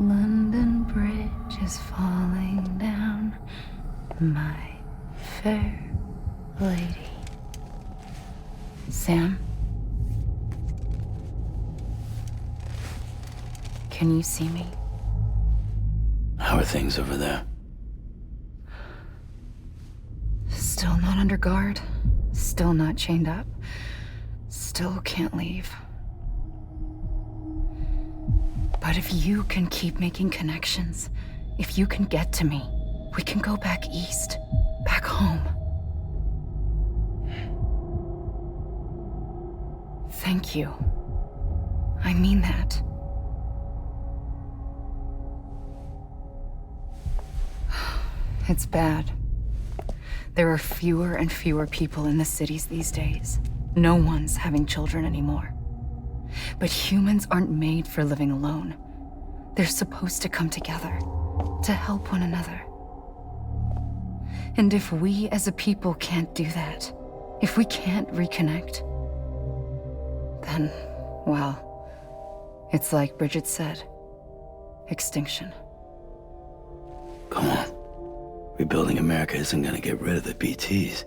London Bridge is falling down, my fair lady. Sam? Can you see me? How are things over there? Still not under guard. Still not chained up. Still can't leave. But if you can keep making connections, if you can get to me, we can go back east, back home. Thank you. I mean that. It's bad. There are fewer and fewer people in the cities these days. No one's having children anymore. But humans aren't made for living alone. They're supposed to come together, to help one another. And if we as a people can't do that, if we can't reconnect, then, well, it's like Bridget said, extinction. Come on. Rebuilding America isn't gonna get rid of the BTs.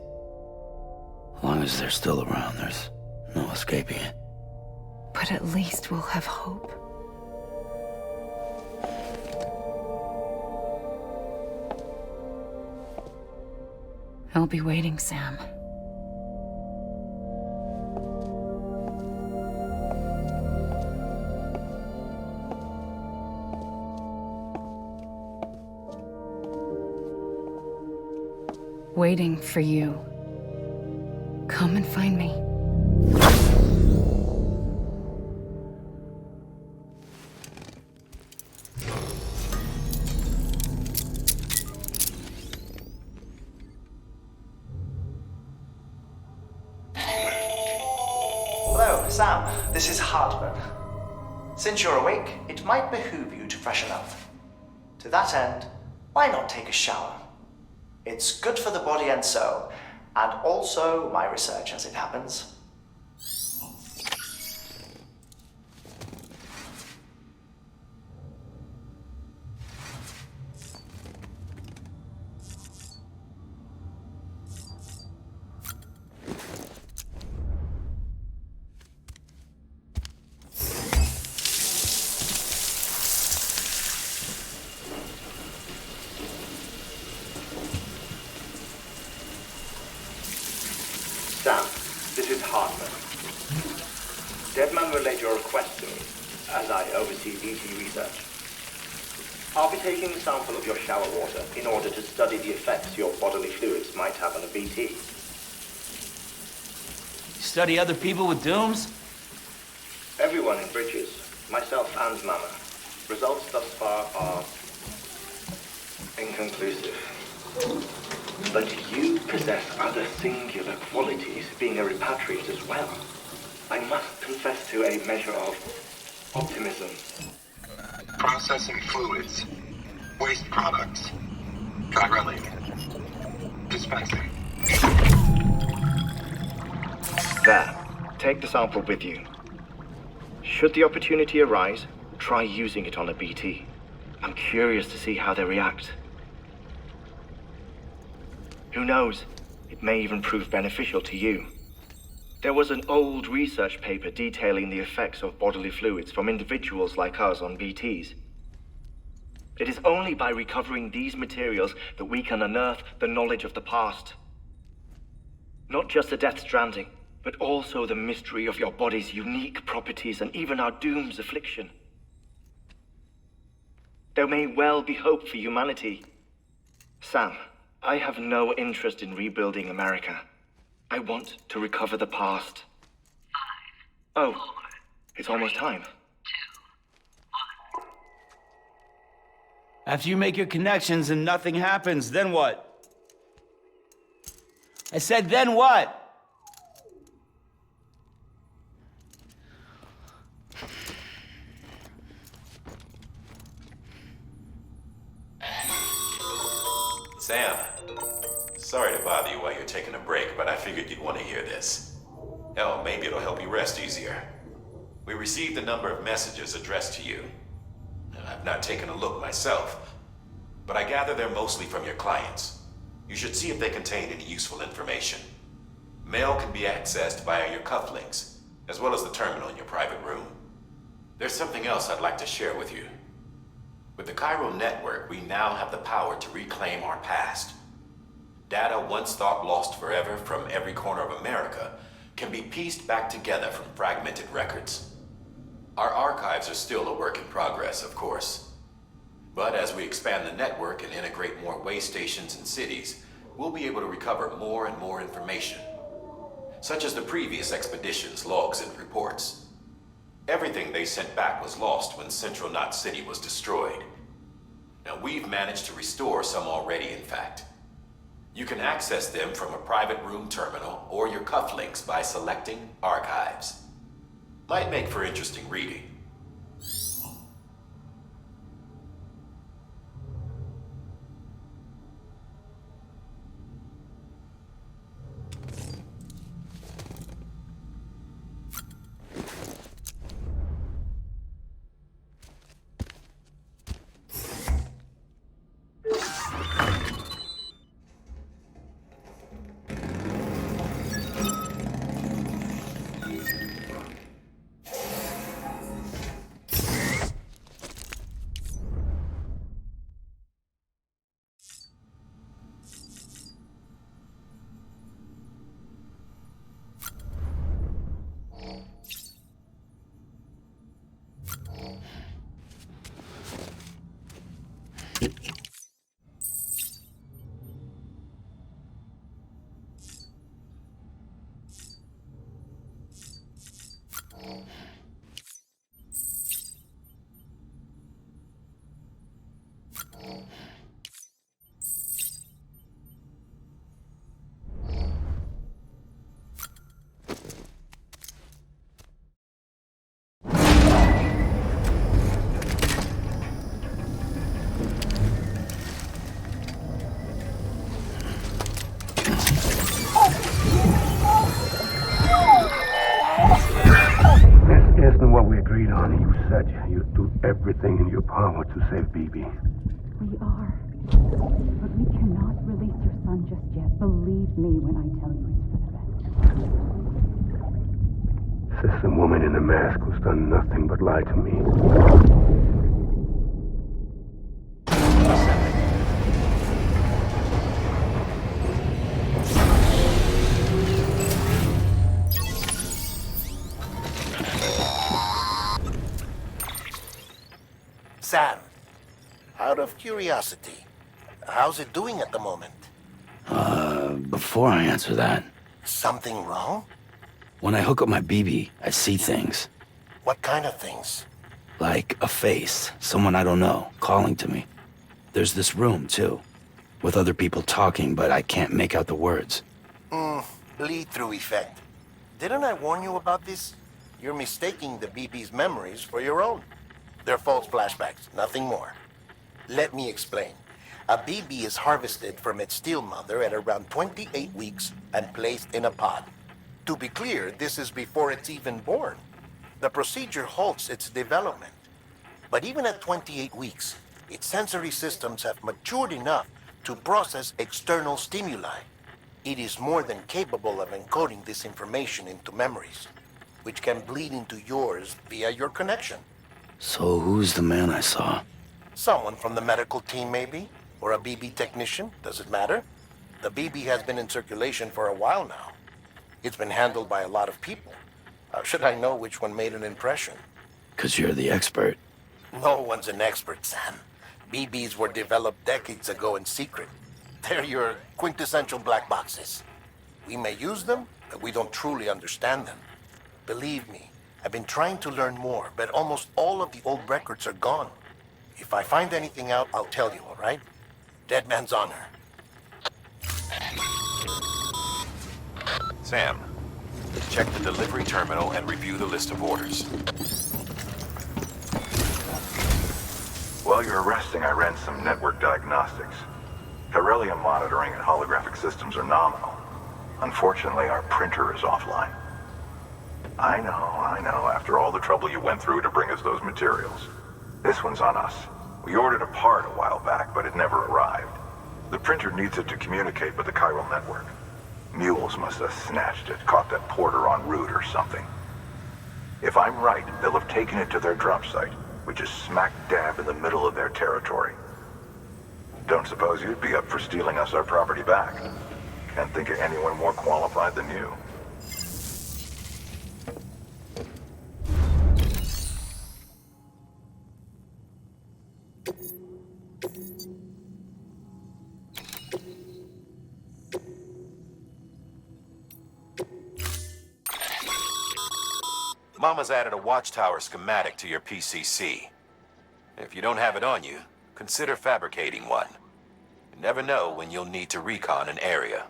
As long as they're still around, there's no escaping it. But at least we'll have hope. I'll be waiting, Sam. Waiting for you. Come and find me. Hello, Sam. This is Hartman. Since you're awake, it might behoove you to freshen up. To that end, why not take a shower? It's good for the body and soul, and also my research as it happens. Sam, this is Hartman. Deadman relayed your request to me, as I oversee BT research. I'll be taking a sample of your shower water in order to study the effects your bodily fluids might have on a BT. Study other people with dooms? Everyone in Bridges, myself and Mama. Results thus far are inconclusive. But you possess other singular qualities, being a repatriate as well. I must confess to a measure of optimism. Processing fluids, waste products, drilling, dispensing. There, take the sample with you. Should the opportunity arise, try using it on a BT. I'm curious to see how they react. Who knows? It may even prove beneficial to you. There was an old research paper detailing the effects of bodily fluids from individuals like us on BTs. It is only by recovering these materials that we can unearth the knowledge of the past. Not just the Death Stranding, but also the mystery of your body's unique properties and even our doom's affliction. There may well be hope for humanity. Sam, I have no interest in rebuilding America. I want to recover the past. 5, 4, it's almost time. 2, 1. After you make your connections and nothing happens, then what? I said, then what? Sam, sorry to bother you while you're taking a break, but I figured you'd want to hear this. Hell, maybe it'll help you rest easier. We received a number of messages addressed to you. I've not taken a look myself, but I gather they're mostly from your clients. You should see if they contain any useful information. Mail can be accessed via your cufflinks, as well as the terminal in your private room. There's something else I'd like to share with you. With the Cairo network, we now have the power to reclaim our past. Data once thought lost forever from every corner of America can be pieced back together from fragmented records. Our archives are still a work in progress, of course. But as we expand the network and integrate more way stations and cities, we'll be able to recover more and more information, such as the previous expedition's logs and reports. Everything they sent back was lost when Central Knot City was destroyed. Now we've managed to restore some already, in fact. You can access them from a private room terminal or your cufflinks by selecting Archives. Might make for interesting reading. You'd do everything in your power to save BB. We are. But we cannot release your son just yet. Believe me when I tell you it's for the best. Says the woman in the mask who's done nothing but lie to me. Sam, out of curiosity, how's it doing at the moment? Before I answer that, Something wrong? when I hook up my BB, I see things. What kind of things? Like a face, someone I don't know, calling to me. There's this room, too, with other people talking, but I can't make out the words. Bleed-through effect. Didn't I warn you about this? You're mistaking the BB's memories for your own. They're false flashbacks, nothing more. Let me explain. A BB is harvested from its steel mother at around 28 weeks and placed in a pod. To be clear, this is before it's even born. The procedure halts its development. But even at 28 weeks, its sensory systems have matured enough to process external stimuli. It is more than capable of encoding this information into memories, which can bleed into yours via your connection. So who's the man I saw? Someone from the medical team, maybe? Or a BB technician? Does it matter? The BB has been in circulation for a while now. It's been handled by a lot of people. How should I know which one made an impression? 'Cause you're the expert. No one's an expert, Sam. BBs were developed decades ago in secret. They're your quintessential black boxes. We may use them, but we don't truly understand them. Believe me, I've been trying to learn more, but almost all of the old records are gone. If I find anything out, I'll tell you, all right? Dead man's honor. Sam, check the delivery terminal and review the list of orders. While you're resting, I ran some network diagnostics. Beryllium monitoring and holographic systems are nominal. Unfortunately, our printer is offline. I know, after all the trouble you went through to bring us those materials. This one's on us. We ordered a part a while back, but it never arrived. The printer needs it to communicate with the chiral network. Mules must have snatched it, caught that porter en route or something. If I'm right, they'll have taken it to their drop site, which is smack dab in the middle of their territory. Don't suppose you'd be up for stealing us our property back? Can't think of anyone more qualified than you. Mama's added a watchtower schematic to your PCC. If you don't have it on you, consider fabricating one. You never know when you'll need to recon an area.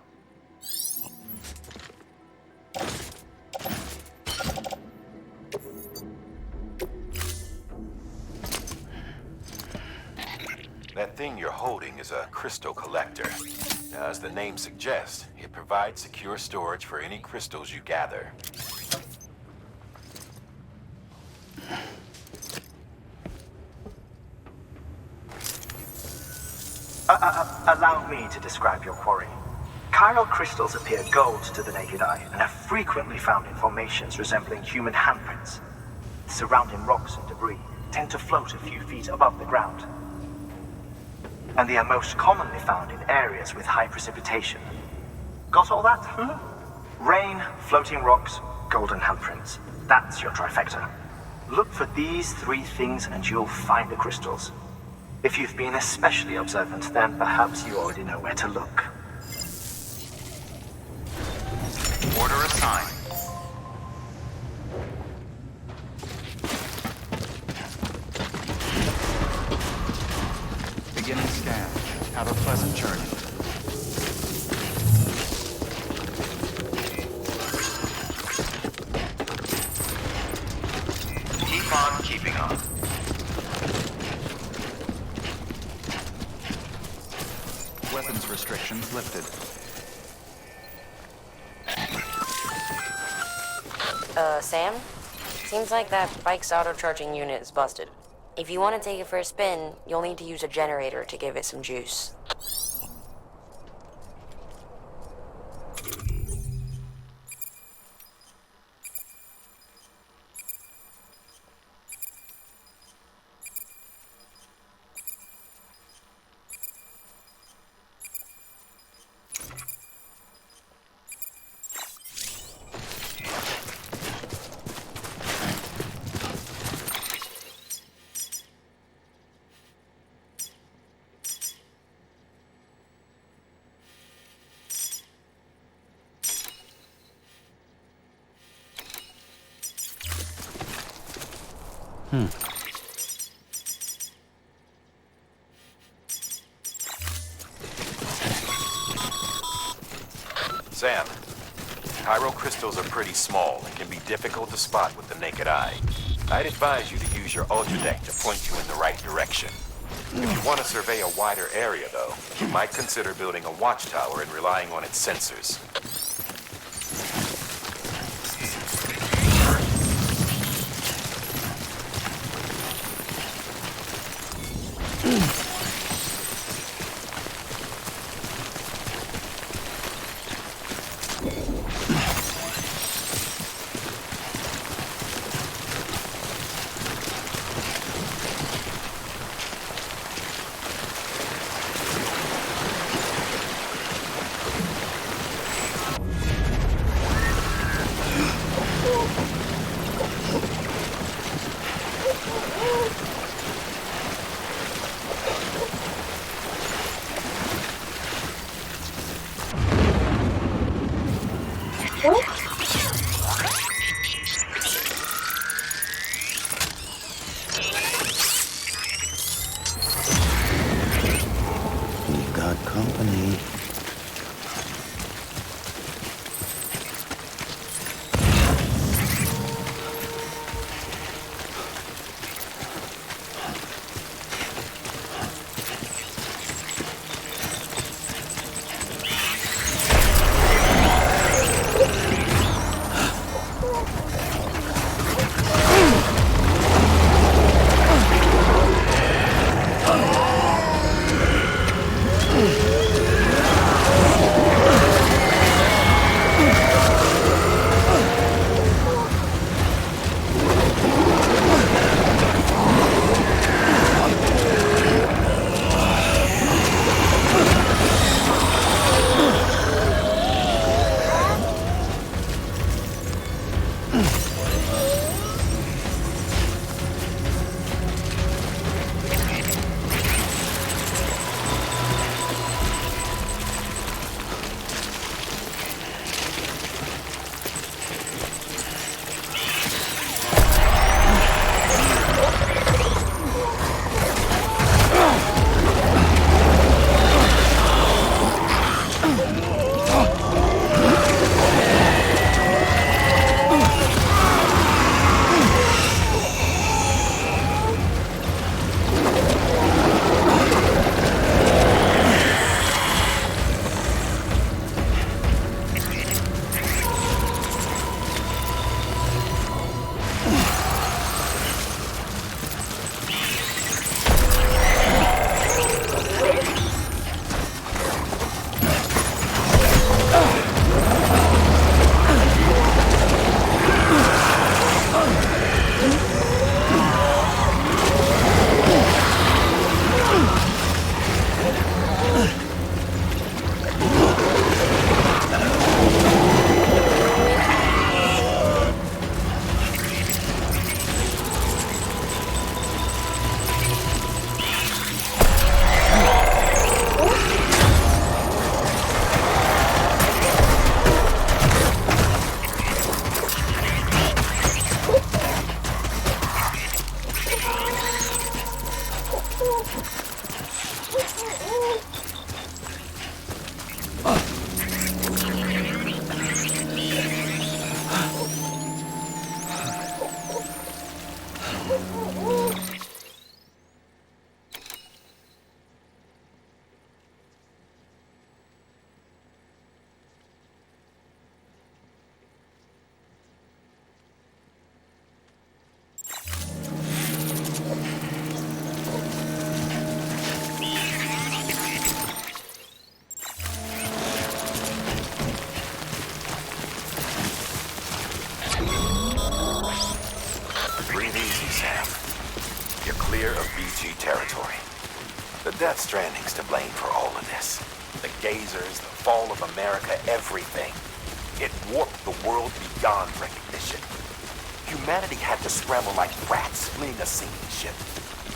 That thing you're holding is a crystal collector. Now, as the name suggests, it provides secure storage for any crystals you gather. Allow me to describe your quarry. Chiral crystals appear gold to the naked eye and are frequently found in formations resembling human handprints. Surrounding rocks and debris tend to float a few feet above the ground. And they are most commonly found in areas with high precipitation. Got all that? Rain, floating rocks, golden handprints. That's your trifecta. Look for these three things and you'll find the crystals. If you've been especially observant, then perhaps you already know where to look. Order assigned. Beginning scan. Have a pleasant journey. Keep on keeping on. Weapons restrictions lifted. Sam? Seems like that bike's auto-charging unit is busted. If you want to take it for a spin, you'll need to use a generator to give it some juice. Sam, chiral crystals are pretty small and can be difficult to spot with the naked eye. I'd advise you to use your ultradeck to point you in the right direction. If you want to survey a wider area, though, you might consider building a watchtower and relying on its sensors. Breathe easy, Sam. You're clear of BG territory. The Death Stranding's to blame for all of this. The gazers, the fall of America, everything. It warped the world beyond recognition. Humanity had to scramble like rats fleeing a sinking ship.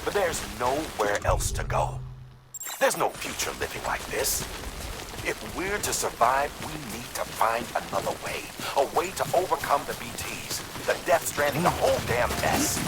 But there's nowhere else to go. There's no future living like this. If we're to survive, we need to find another way. A way to overcome the BTs, the Death Stranding, the whole damn mess.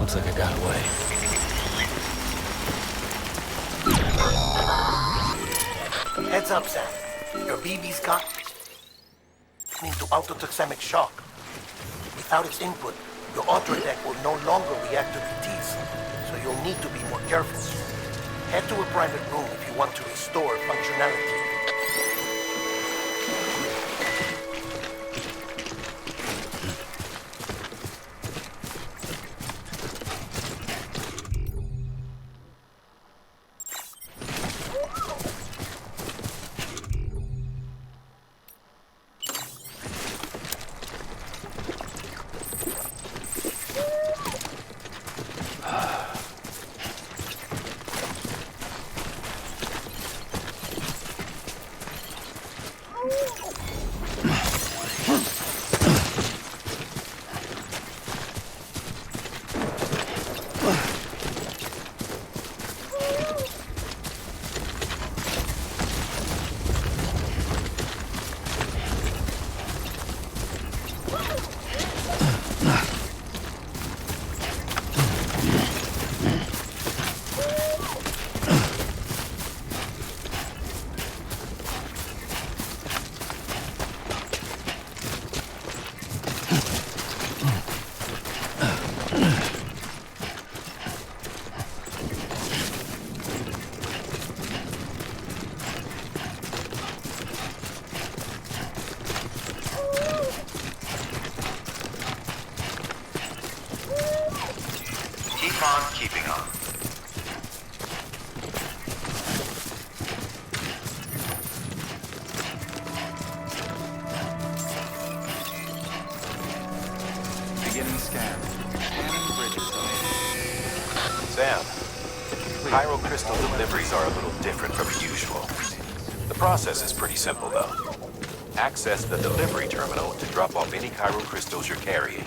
Looks like I got away. Heads up, Sam. Your BB's got into autotoxemic shock. Without its input, your ultra deck will no longer react to BTs, so you'll need to be more careful. Head to a private room if you want to restore functionality. Keep on keeping on. Beginning scan. Scanning bridges. Sam, chiral crystal deliveries are a little different from usual. The process is pretty simple, though. Access the delivery terminal to drop off any chiral crystals you're carrying.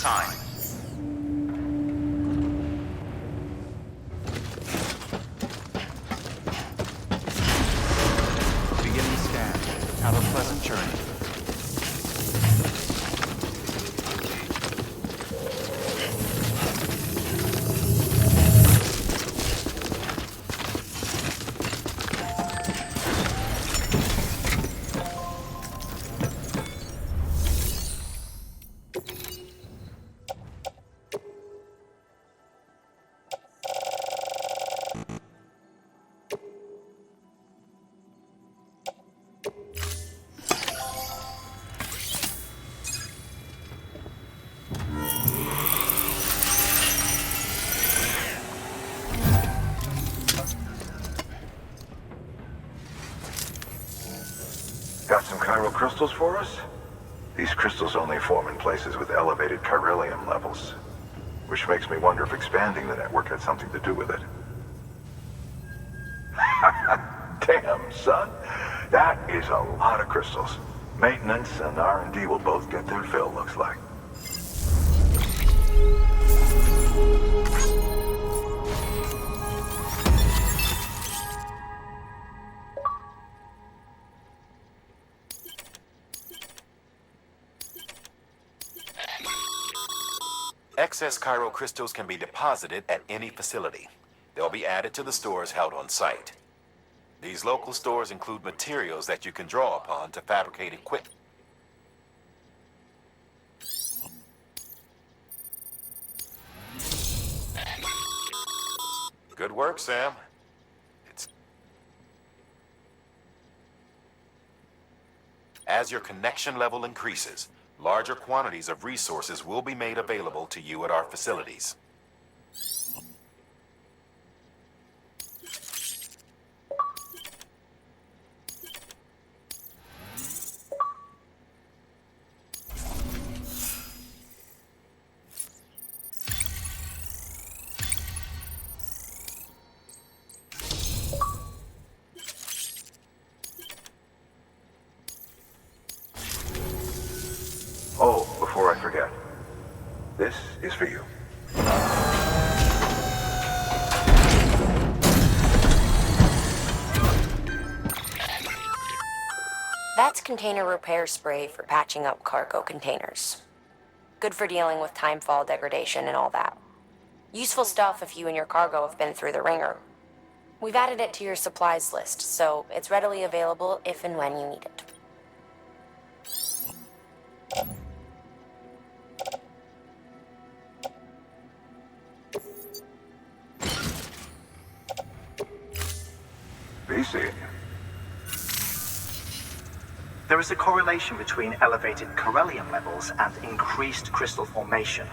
time. Beginning scan. Have a pleasant journey. Got some chiral crystals for us? These crystals only form in places with elevated chiralium levels, which makes me wonder if expanding the network had something to do with it. Damn, son. That is a lot of crystals. Maintenance and R&D will both get their fill, looks like. Excess chiral crystals can be deposited at any facility. They'll be added to the stores held on site. These local stores include materials that you can draw upon to fabricate equipment. Good work, Sam. As your connection level increases, larger quantities of resources will be made available to you at our facilities. Oh, before I forget, this is for you. That's container repair spray for patching up cargo containers. Good for dealing with timefall degradation and all that. Useful stuff if you and your cargo have been through the ringer. We've added it to your supplies list, so it's readily available if and when you need it. BC. There is a correlation between elevated chiralium levels and increased crystal formation.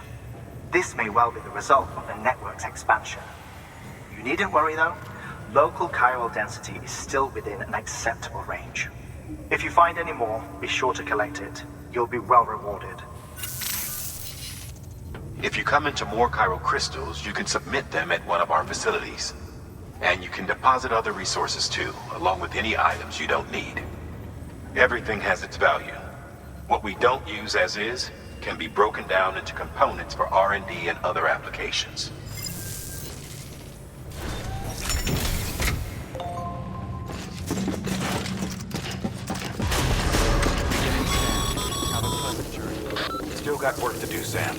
This may well be the result of the network's expansion. You needn't worry though. Local chiral density is still within an acceptable range. If you find any more, be sure to collect it. You'll be well rewarded. If you come into more chiral crystals, you can submit them at one of our facilities. And you can deposit other resources too, along with any items you don't need. Everything has its value. What we don't use as is can be broken down into components for R&D and other applications. Have a pleasant journey. Still got work to do, Sam.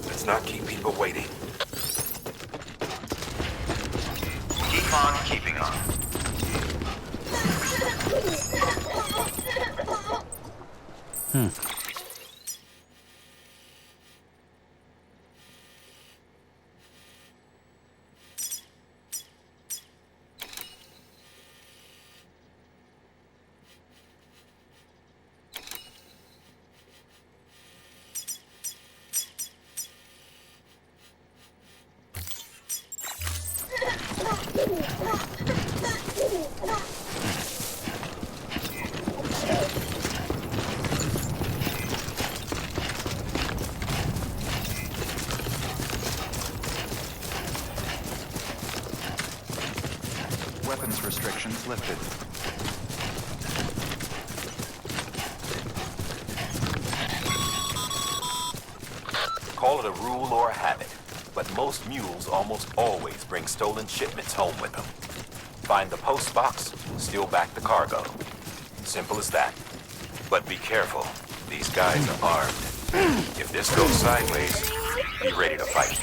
Let's not keep people waiting. Keep on keeping on. Weapons restrictions lifted. call it a rule or a habit, but most mules almost always bring stolen shipments home with them. Find the post box, steal back the cargo. Simple as that. But be careful. These guys are armed. If this goes sideways, be ready to fight.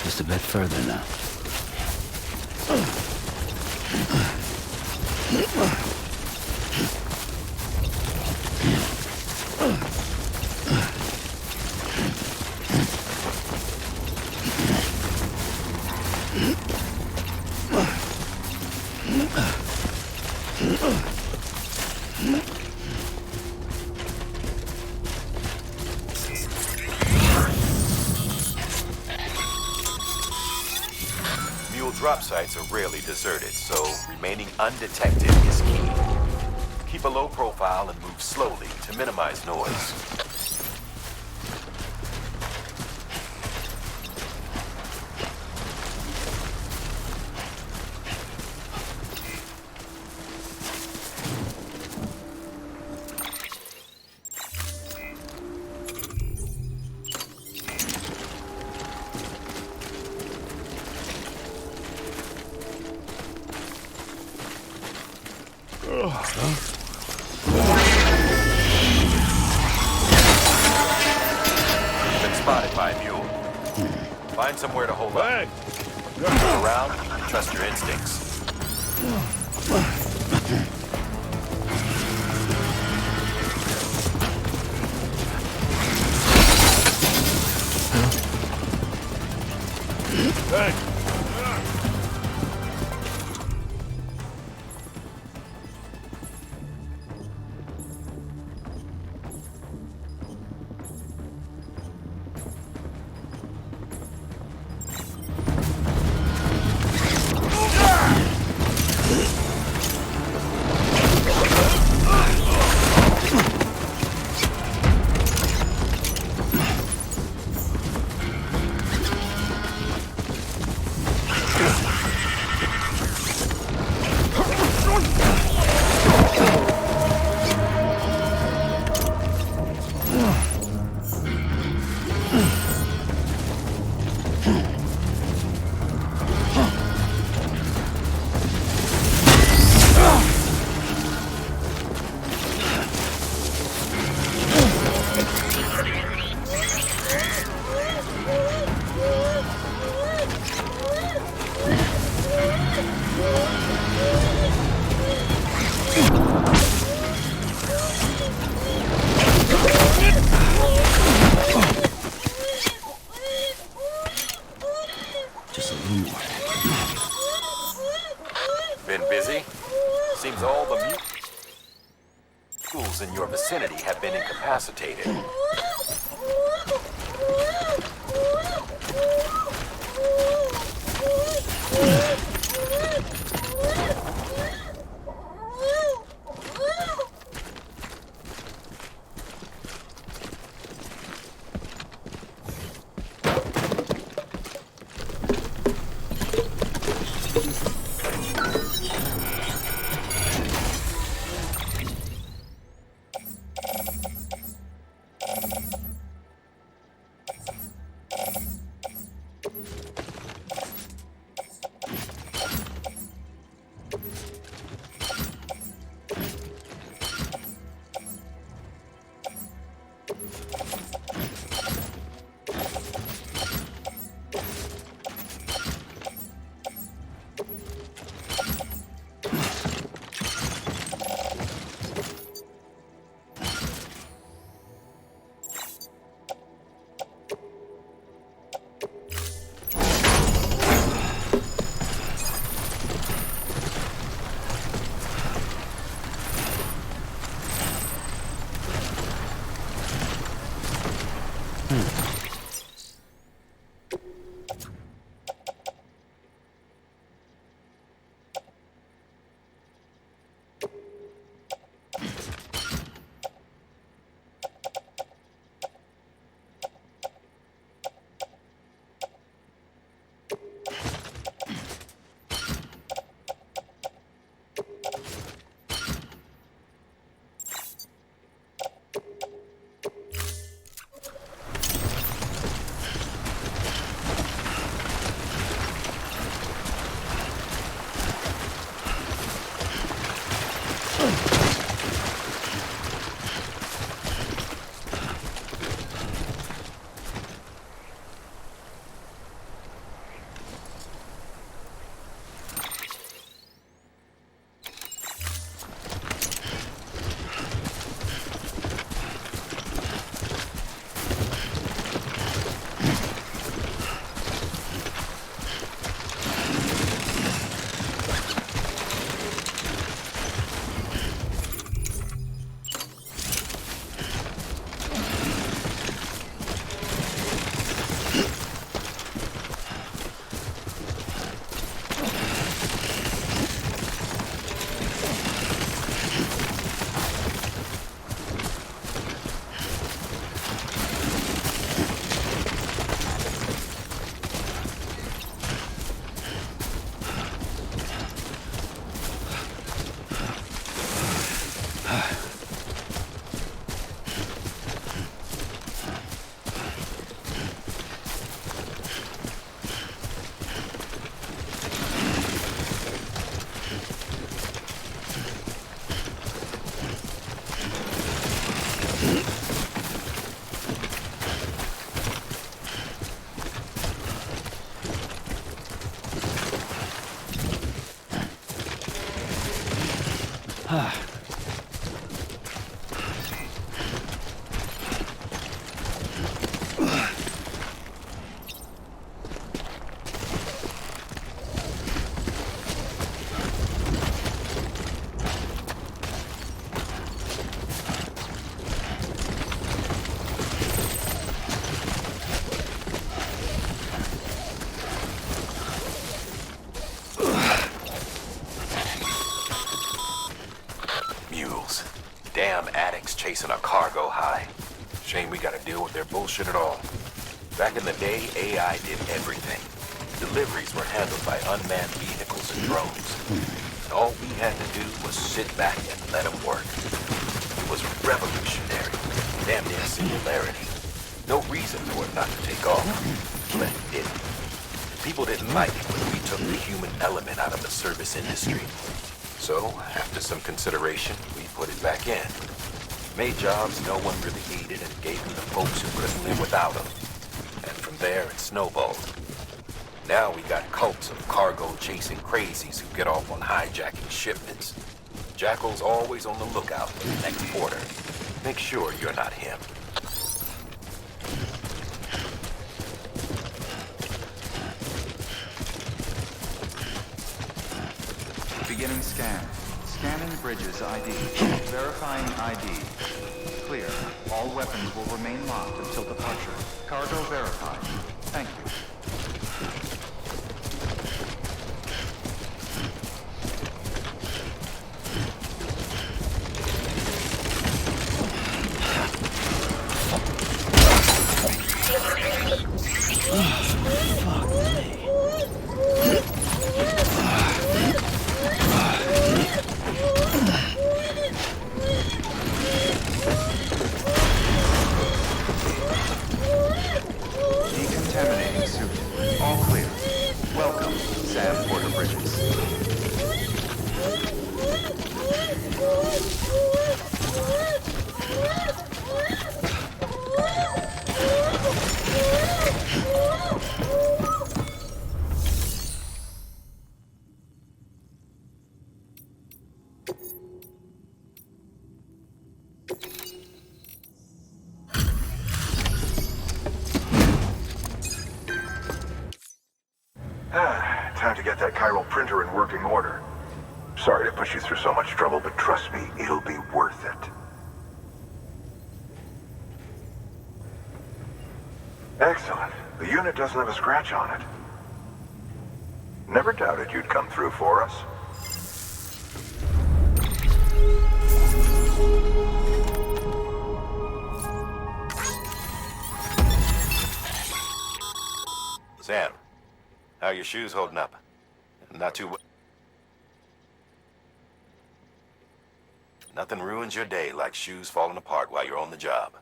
Just a bit further now. Drop sites are rarely deserted, so remaining undetected is key. Keep a low profile and move slowly to minimize noise. Been spotted by a mule. Find somewhere to hold up. Look around and trust your instincts. Hey! Just a little more. Seems all the mules in your vicinity have been incapacitated. Chasing a cargo high. Shame we gotta deal with their bullshit at all. Back in the day, AI did everything. Deliveries were handled by unmanned vehicles and drones. And all we had to do was sit back and let them work. It was revolutionary. Damn near singularity. No reason for it not to take off. But it didn't. People didn't like it when we took the human element out of the service industry. So, after some consideration, we put it back in. Made jobs no one really needed and gave them to folks who couldn't live without them. And from there, it snowballed. Now we got cults of cargo-chasing crazies who get off on hijacking shipments. Jackal's always on the lookout for the next order. Make sure you're not him. Beginning scan. Scanning bridges ID. Verifying ID. Clear. All weapons will remain locked until departure. Cargo verified. Thank you. Decontaminating suit. All clear. Welcome, Sam Porter Bridges. Time to get that chiral printer in working order. Sorry to push you through so much trouble, but trust me, it'll be worth it. Excellent. The unit doesn't have a scratch on it. Never doubted you'd come through for us. Sam, how are your shoes holding up? Not too... Nothing ruins your day like shoes falling apart while you're on the job.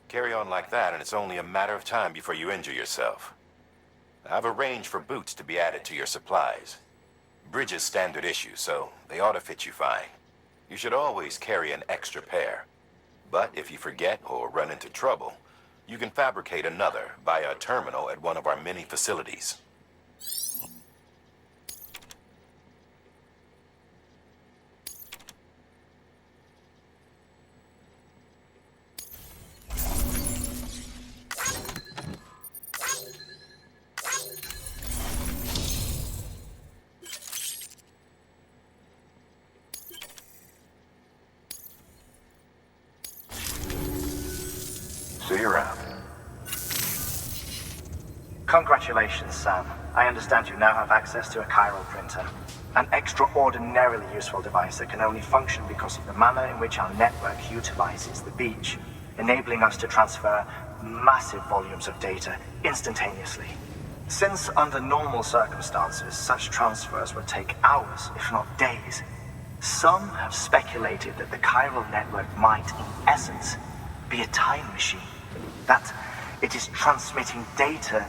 Carry on like that and it's only a matter of time before you injure yourself. I've arranged for boots to be added to your supplies. Bridges standard issue, so they ought to fit you fine. You should always carry an extra pair. But if you forget or run into trouble, you can fabricate another via a terminal at one of our many facilities. See you around. Congratulations, Sam. I understand you now have access to a chiral printer. An extraordinarily useful device that can only function because of the manner in which our network utilizes the beach, enabling us to transfer massive volumes of data instantaneously. Since under normal circumstances, such transfers would take hours, if not days, some have speculated that the chiral network might, in essence, be a time machine. That it is transmitting data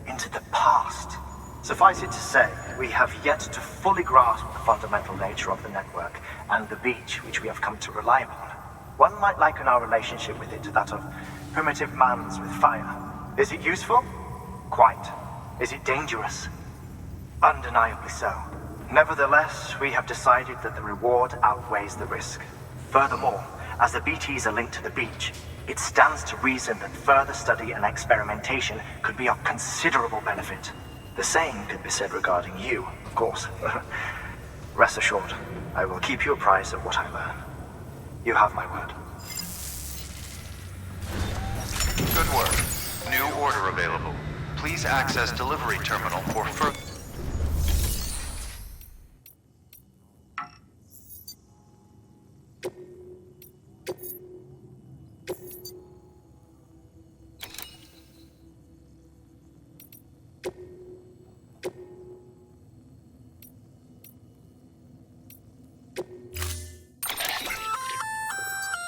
into the past. Suffice it to say, we have yet to fully grasp the fundamental nature of the network and the beach which we have come to rely upon. One might liken our relationship with it to that of primitive man's with fire. Is it useful? Quite. Is it dangerous? Undeniably so. Nevertheless, we have decided that the reward outweighs the risk. Furthermore, as the BTs are linked to the beach, it stands to reason that further study and experimentation could be of considerable benefit. The same could be said regarding you, of course. Rest assured, I will keep you apprised of what I learn. You have my word. Good work. New order available. Please access delivery terminal for further...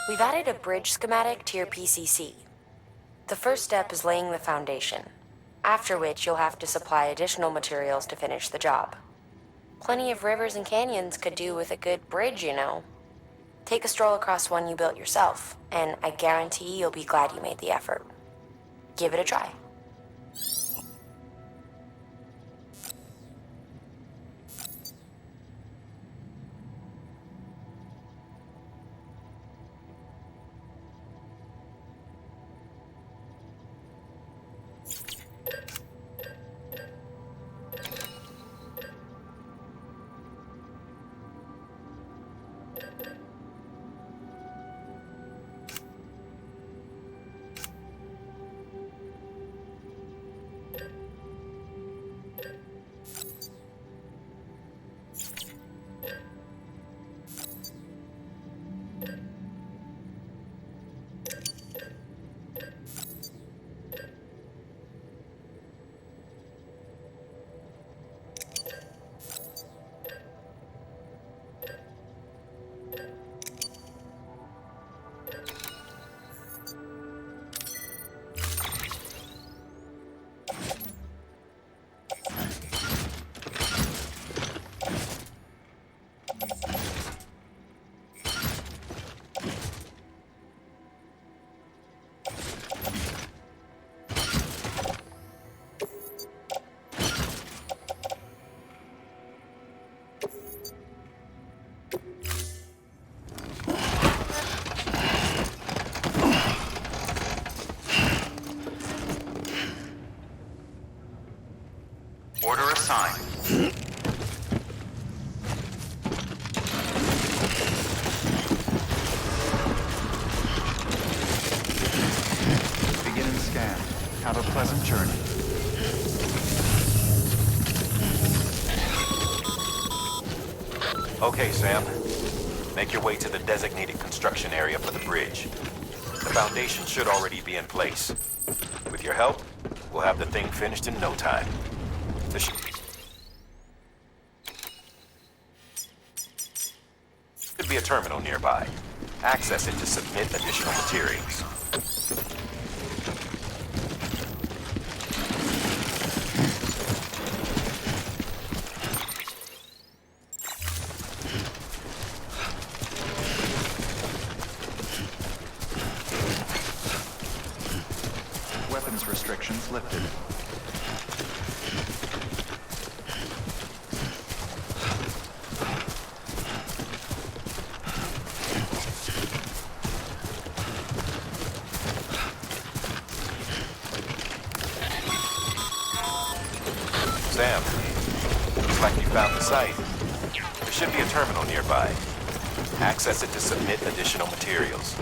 We've added a bridge schematic to your PCC. The first step is laying the foundation, after which you'll have to supply additional materials to finish the job. Plenty of rivers and canyons could do with a good bridge, you know. Take a stroll across one you built yourself, and I guarantee you'll be glad you made the effort. Give it a try. Order assigned. Begin and scan. Have a pleasant journey. Okay, Sam. Make your way to the designated construction area for the bridge. The foundation should already be in place. With your help, we'll have the thing finished in no time. There should be a terminal nearby. Access it to submit additional materials. Weapons restrictions lifted. Sam, looks like you found the site. There should be a terminal nearby. Access it to submit additional materials.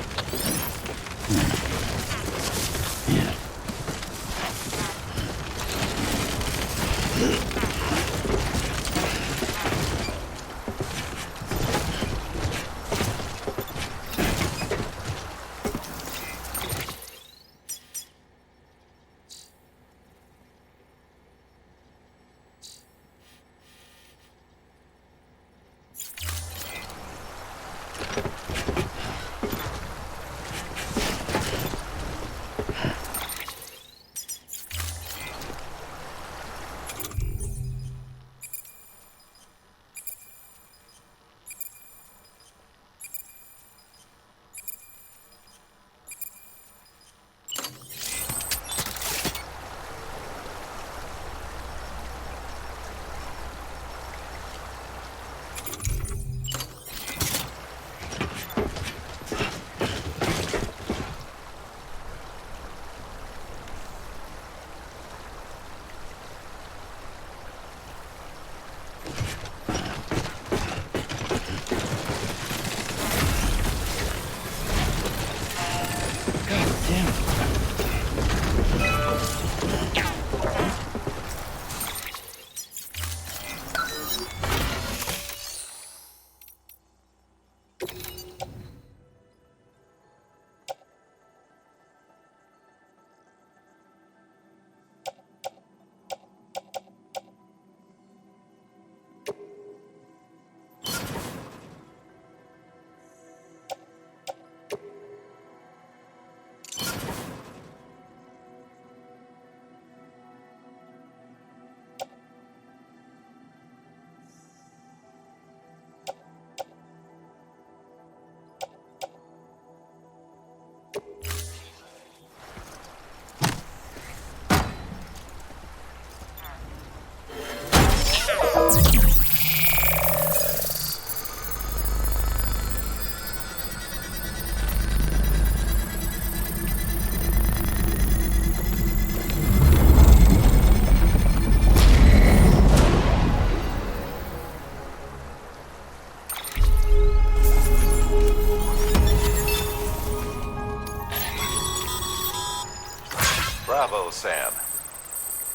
Bravo, Sam.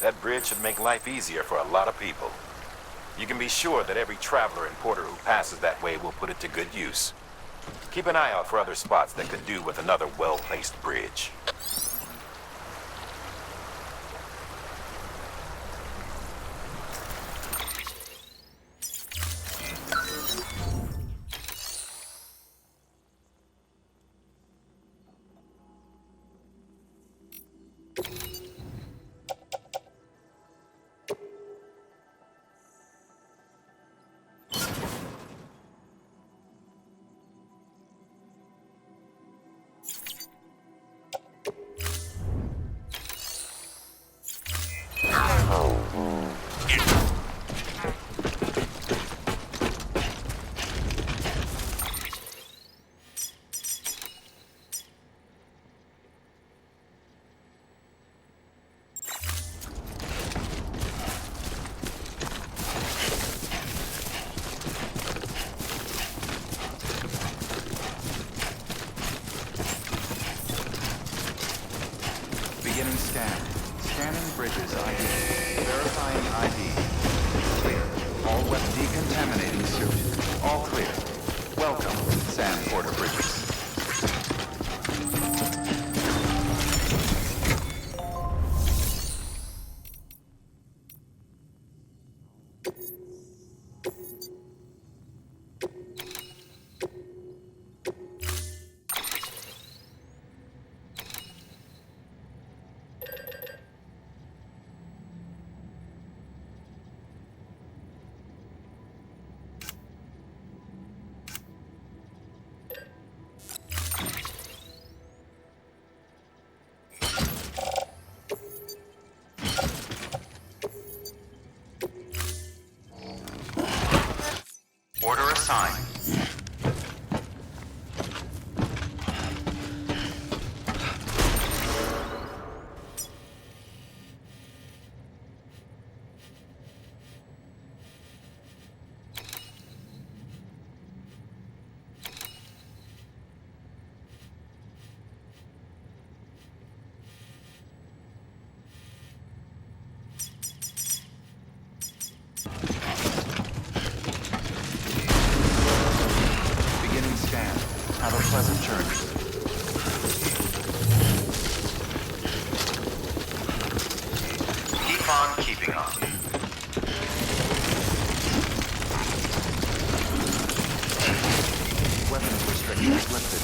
That bridge should make life easier for a lot of people. You can be sure that every traveler and porter who passes that way will put it to good use. Keep an eye out for other spots that could do with another well-placed bridge. Bridges ID. Verifying ID. Clear. All weapon decontaminating suit. All clear. Welcome, Sam Porter Bridges. Order assigned. Have a pleasant journey. Keep on keeping on. Weapons restrictions lifted.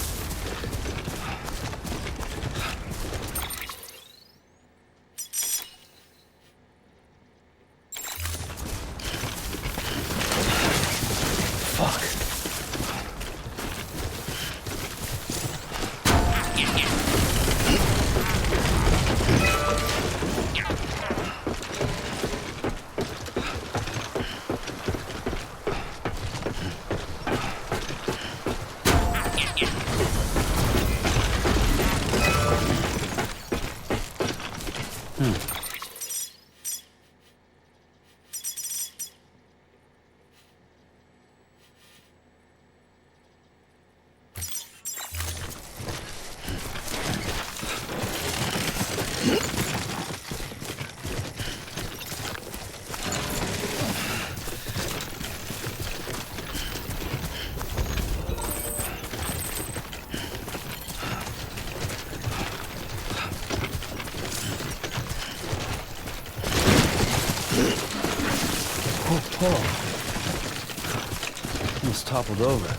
Oh, almost toppled over.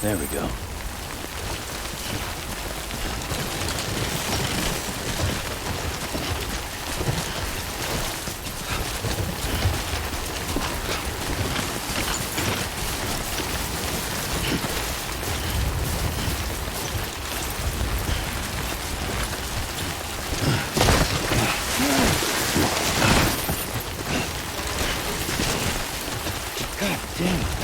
There we go. Damn.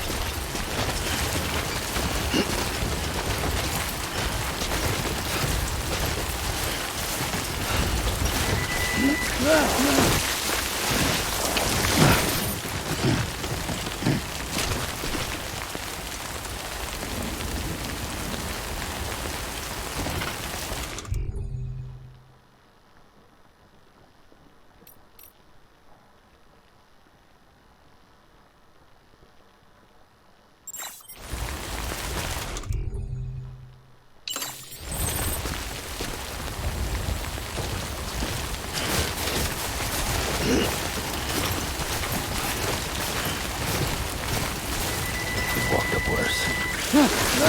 Walked up worse.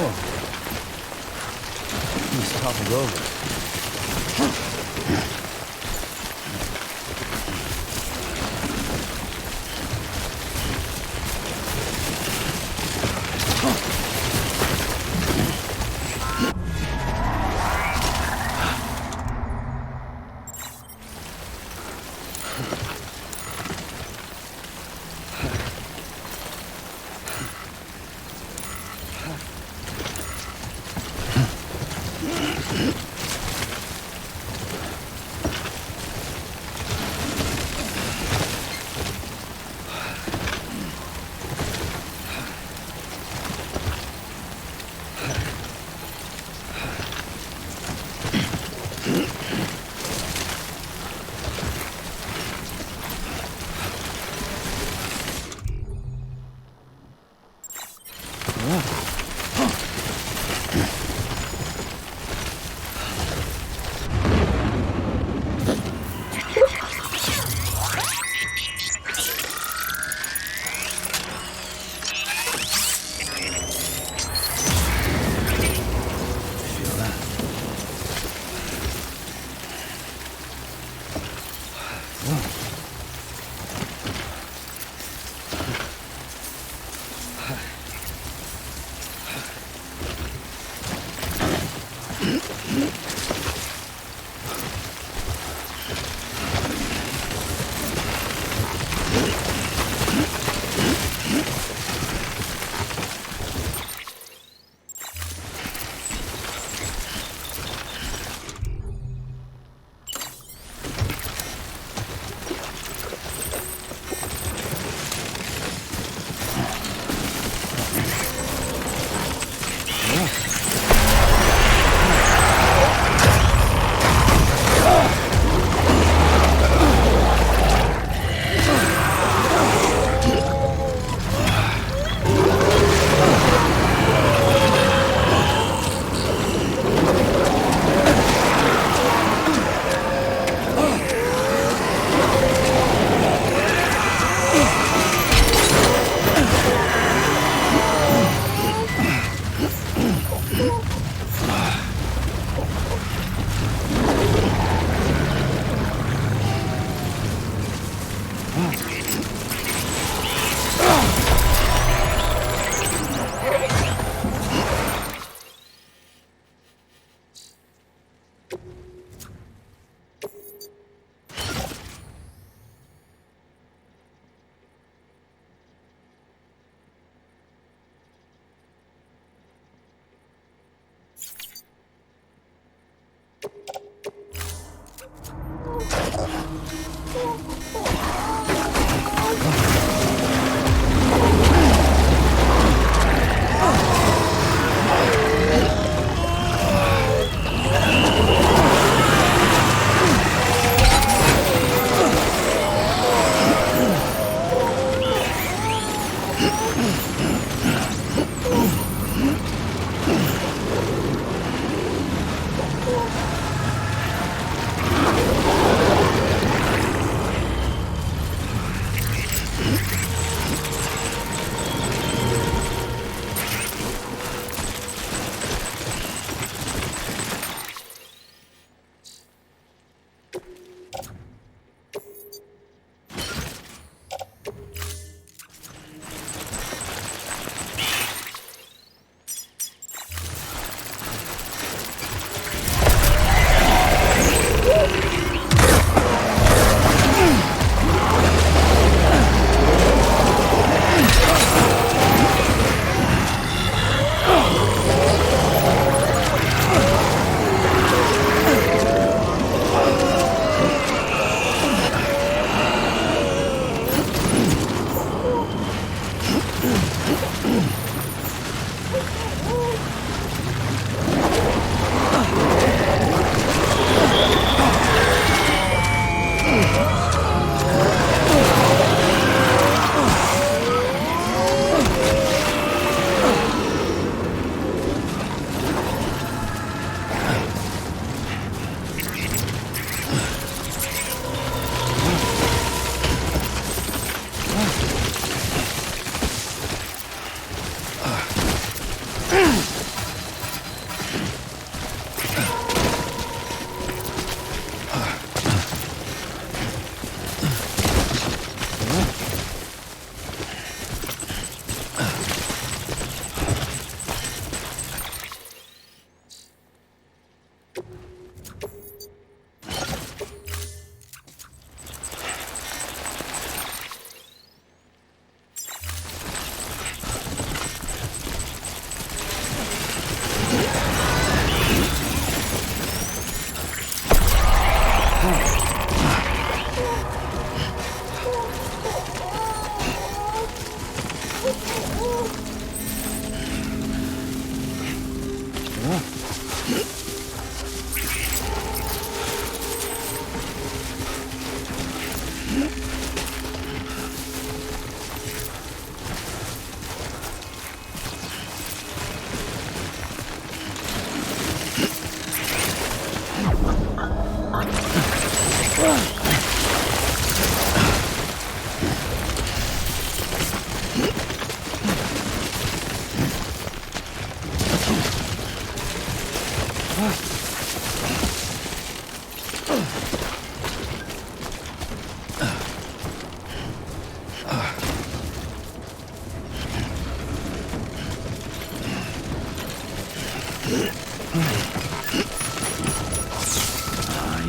He's toppled over.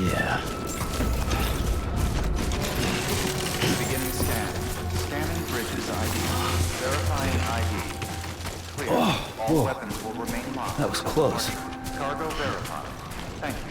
Yeah. Beginning scan. Scanning bridges ID. Verifying ID. Clear. All whoa. weapons will remain locked. That was close. Cargo verified. Thank you.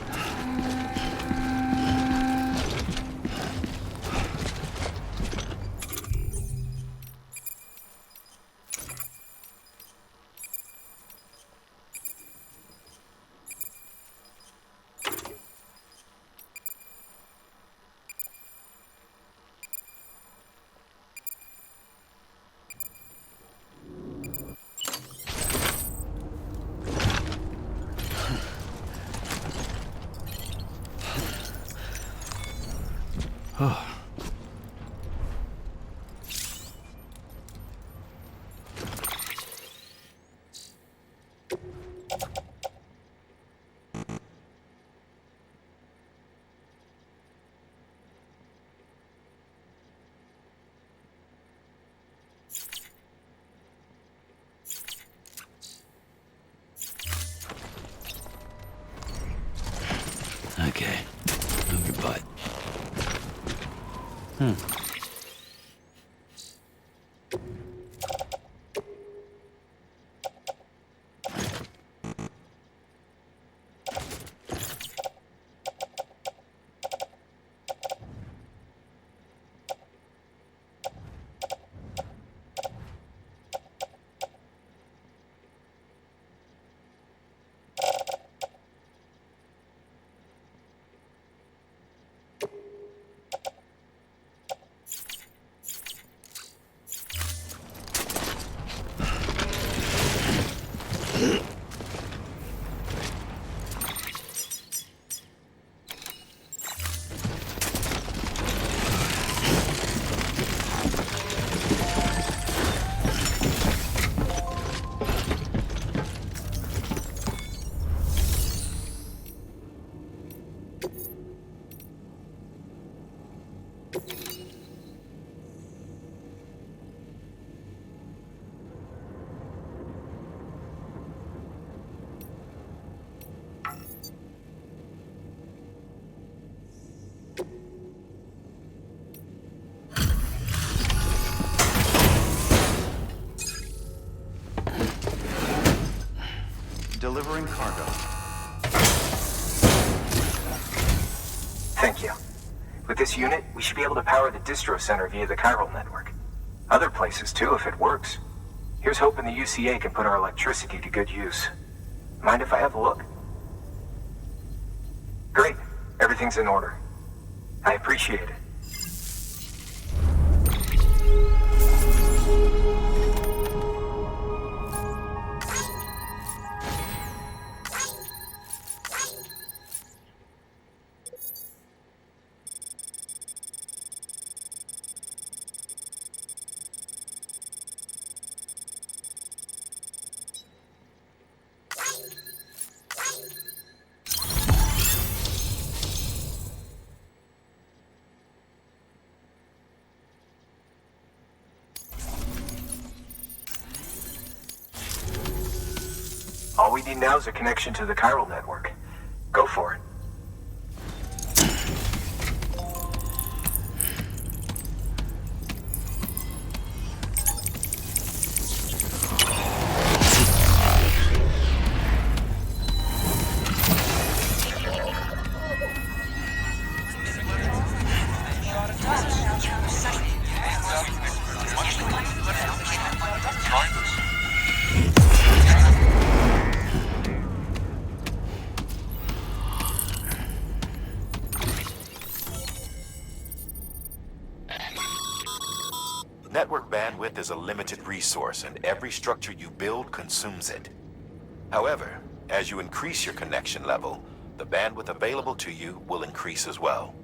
Okay. Move your butt. Delivering cargo. Thank you. With this unit, we should be able to power the distro center via the chiral network. Other places too, if it works. Here's hoping the UCA can put our electricity to good use. Mind if I have a look? Great. Everything's in order. I appreciate it. All we need now is a connection to the chiral network. Go for it. Network bandwidth is a limited resource, and every structure you build consumes it. However, as you increase your connection level, the bandwidth available to you will increase as well.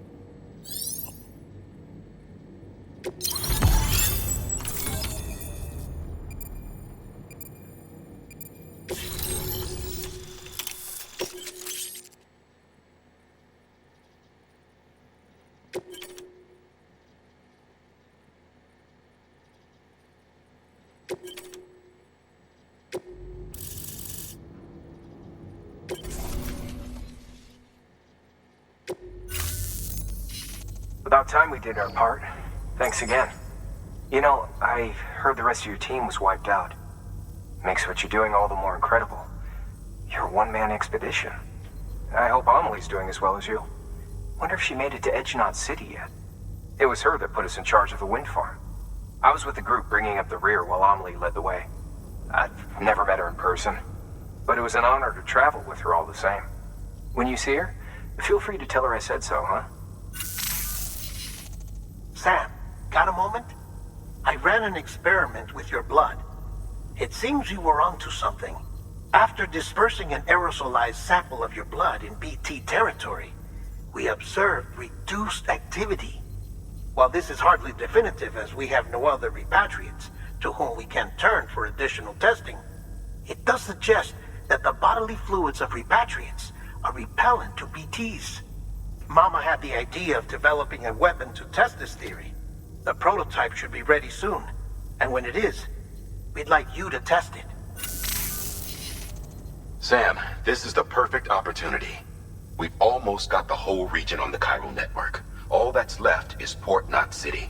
About time we did our part. Thanks again. You know, I heard the rest of your team was wiped out. Makes what you're doing all the more incredible. You're a one-man expedition. I hope Amelie's doing as well as you. Wonder if she made it to Edgenot City yet. It was her that put us in charge of the wind farm. I was with the group bringing up the rear while Amelie led the way. I've never met her in person, but it was an honor to travel with her all the same. When you see her, feel free to tell her I said so, huh? Sam, got a moment? I ran an experiment with your blood. It seems you were onto something. After dispersing an aerosolized sample of your blood in BT territory, we observed reduced activity. While this is hardly definitive as we have no other repatriates to whom we can turn for additional testing, it does suggest that the bodily fluids of repatriates are repellent to BTs. Mama had the idea of developing a weapon to test this theory. The prototype should be ready soon, and when it is, we'd like you to test it. Sam, this is the perfect opportunity. We've almost got the whole region on the chiral network. All that's left is Port Knot City.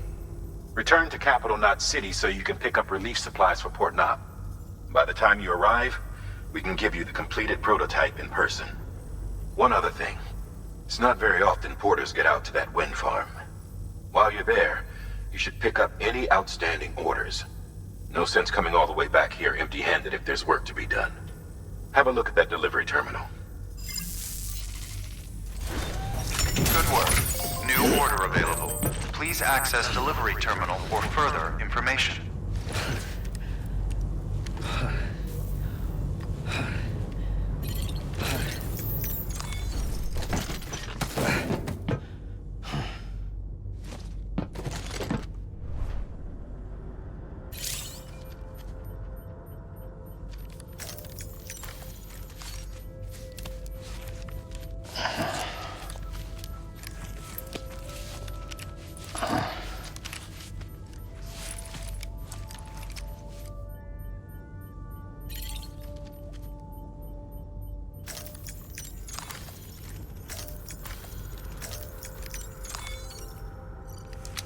Return to Capital Knot City so you can pick up relief supplies for Port Knot. By the time you arrive, we can give you the completed prototype in person. One other thing. It's not very often porters get out to that wind farm. While you're there, you should pick up any outstanding orders. No sense coming all the way back here empty-handed if there's work to be done. Have a look at that delivery terminal. Good work. New order available. Please access delivery terminal for further information.